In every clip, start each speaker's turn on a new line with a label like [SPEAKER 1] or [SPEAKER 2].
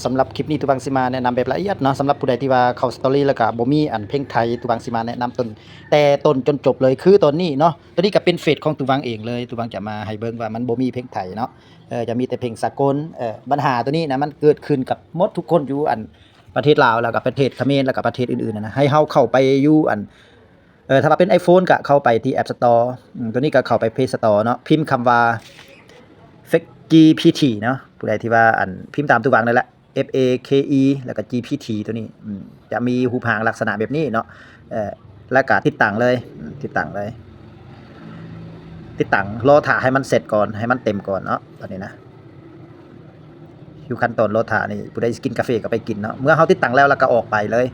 [SPEAKER 1] สำหรับคลิปนี้ตุบังสิมาแนะนำแบบละเอียดเนาะสำหรับผู้ใดที่ว่าเข้าสตอรี่แล้วก็บ่มีอันเพลงไทยตุบังสิมาแนะนำต้นแต่ต้นจนจบเลยคือตอนนี้เนาะตัวนี้ก็เป็นเฟซของตุบังเองเลยตุบังจะมาให้เบิ่งว่ามันบ่มีเพลงไทยเนาะจะมีแต่เพลงสากลปัญหาตัวนี้นะมันเกิดขึ้นกับหมดทุกคนอยู่อันประเทศลาวแล้วก็ประเทศเขมรแล้วก็ประเทศอื่นๆนะให้เฮาเข้าไปอยู่อันถ้าว่าเป็น iPhone ก็เข้าไปที่ App Store ตัวนี้ก็เข้าไป Play Store เนาะพิมพ์คำว่า GPT เนาะผู้ใดที่ว่าอันพิมพ์ตามตัววางนั่นแหละ FAKE แล้วก็ GPT ตัวนี้จะมีหูพางลักษณะแบบนี้เนาะแล้วก็ติดตั้งเลยติดตั้งรอถ่าให้มันเสร็จก่อนให้มันเต็มก่อนเนาะตอนนี้นะอยู่ขั้นตอนรอถ่านี่ผู้ใดกินกาแฟก็ไปกินเนาะเมื่อเฮาติดตั้งแล้วก็ออกไปเลย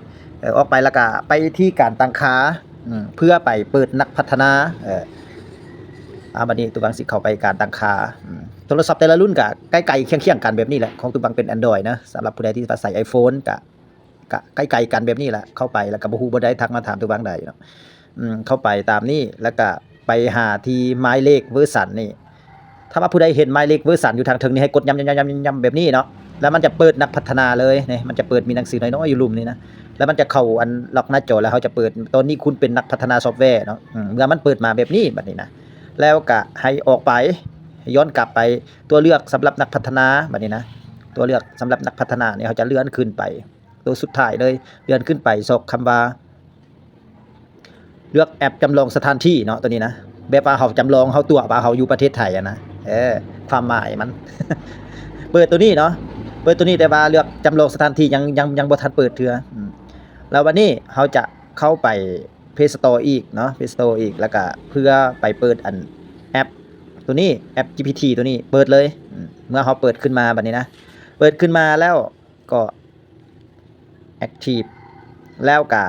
[SPEAKER 1] ออกไปแล้วก็ไปที่การตั้งค่าเพื่อไปเปิดนักพัฒนาบัดนี้ตัวบางสิเข้าไปการตั้งค่าโทรศัพท์แต่ละรุ่นก็ใกล้ๆเคียงๆกันแบบนี้แหละของตัวบางเป็น Android นะสำหรับผู้ใดที่ใส่ iPhone ก็ใกล้ๆกันแบบนี้แหละเข้าไปแล้วก็บ่ฮู้บ่ได้ทักมาถามตัวบางใดเนาะเข้าไปตามนี้แล้วก็ไปหาที่หมายเลขเวอร์ชันนี่ถ้าว่าผู้ใดเห็นหมายเลขเวอร์ชันอยู่ทางถึงนี่ให้กดย้ำๆๆๆแบบนี้เนาะแล้วมันจะเปิดนักพัฒนาเลยนี่มันจะเปิดมีหนังสือน้อยๆอยู่ลุ่มนี้นะแล้วมันจะเข้าอันล็อกหน้าจอแล้วเขาจะเปิดตอนนี้คุณเป็นนักพัฒนาซอฟต์แวร์เนาะเมื่อมันเปิดมาแบบนี้บัดนี้นะแล้วก็ให้ออกไปย้อนกลับไปตัวเลือกสำหรับนักพัฒนาบัดนี้นะตัวเลือกสำหรับนักพัฒนาเนี่ยเขาจะเลื่อนขึ้นไปตัวสุดท้ายเลยเลื่อนขึ้นไปซอกคำว่าเลือกแอปจำลองสถานที่เนาะตัวนี้นะแบบว่าเขาจำลองเขาตัวว่าเขาอยู่ประเทศไทยนะความหมายมัน เปิดตัวนี้เนาะเปิดตัวนี้แต่ว่าเลือกจำลองสถานที่ยังบ่ทันเปิดเทื่อแล้ววันนี้เขาจะเข้าไป Play Store อีกเนาะ Play Store อีกแล้วก็เพื่อไปเปิดอันแอปตัวนี้แอป GPT ตัวนี้เปิดเลยเมื่อเขาเปิดขึ้นมาบัดนี้นะเปิดขึ้นมาแล้วก็ Active แล้วก็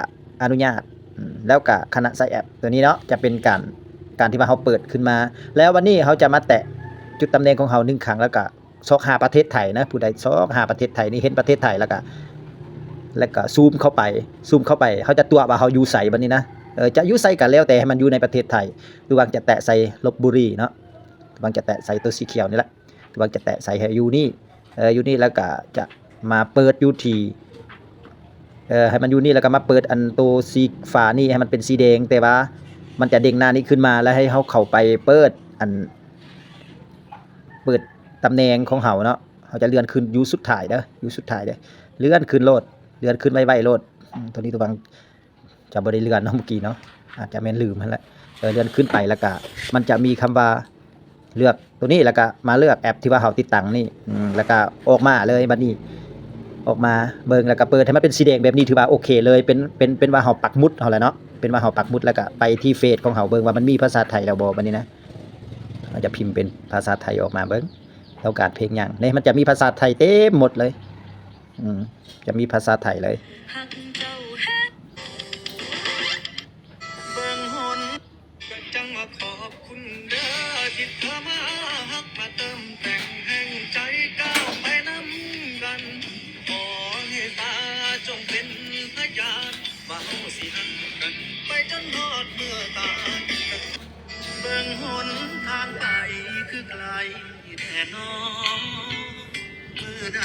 [SPEAKER 1] อนุญาตแล้วก็ขณะใส่แอปตัวนี้เนาะจะเป็นการที่ว่าเขาเปิดขึ้นมาแล้ววันนี้เขาจะมาแตะจุดตำแหน่งของเขา1ครั้งแล้วก็ซอกหาประเทศไทยนะผู้ใดซอกหาประเทศไทยนี่เห็นประเทศไทยแล้วก็ซูมเข้าไปเขาจะตัวว่าเขาอยู่ไสบัดนี้นะจะอยู่ไสก็แล้วแต่ให้มันอยู่ในประเทศไทยดูว่าจะแตะใส่ลพบุรีเนาะบางจะแตะใส่ตัวสีเขียวนี่แหละบางจะแตะใส่ให้อยู่นี่อยู่นี่แล้วก็จะมาเปิดอยู่ที่ให้มันอยู่นี่แล้วก็มาเปิดอันตัวสีฟ้านี่ให้มันเป็นสีแดงแต่ว่ามันจะเด้งหน้านี้ขึ้นมาแล้วให้เฮาเข้าไปเปิดตำแหน่งของเฮาเนาะเฮาจะเลื่อนขึ้นอยู่สุดท้ายเด้อเลื่อนขึ้นโลดเลื่อนขึ้นไวๆโลดตัวนี้ตัวบางจะบ่ได้เลื่อนเนาะเมื่อกี้เนาะอาจจะแม่นลืมนั่นแหละเลื่อนขึ้นไปแล้วก็มันจะมีคำว่าเลือกตัวนี้แล้วก็มาเลือกแอปที่ว่าเฮาติดตั้งนี่แล้วก็ออกมาเลยบัดนี้ออกมาเบิ่งแล้วก็เปิดให้มันเป็นสีแดงแบบนี้ถือว่าโอเคเลยเป็นว่าเฮาปักหมุดเฮาแหละเนาะเป็นว่าเฮาปักหมุดแล้วก็ไปที่เฟซของเฮาเบิ่งว่ามันมีภาษาไทยแล้วบ่บัดนี้นะเราจะพิมพ์เป็นภาษาไทยออกมาเบิ่งแล้วการเพลงหยังนี่มันจะมีภาษาไทยเต็มหมดเลยจะมีภาษาไทยเลยจังมาขอบคุณเด้อที่เธอมาฮักมาเติมแต่งแห่งใจก้าวไปนำกันขอให้ตาจงเป็นพยานว่าเฮาสิฮักกันไปจนฮอดเมื่อตายเบิ่งหนทางไปคือไกลแท้น้องมือใด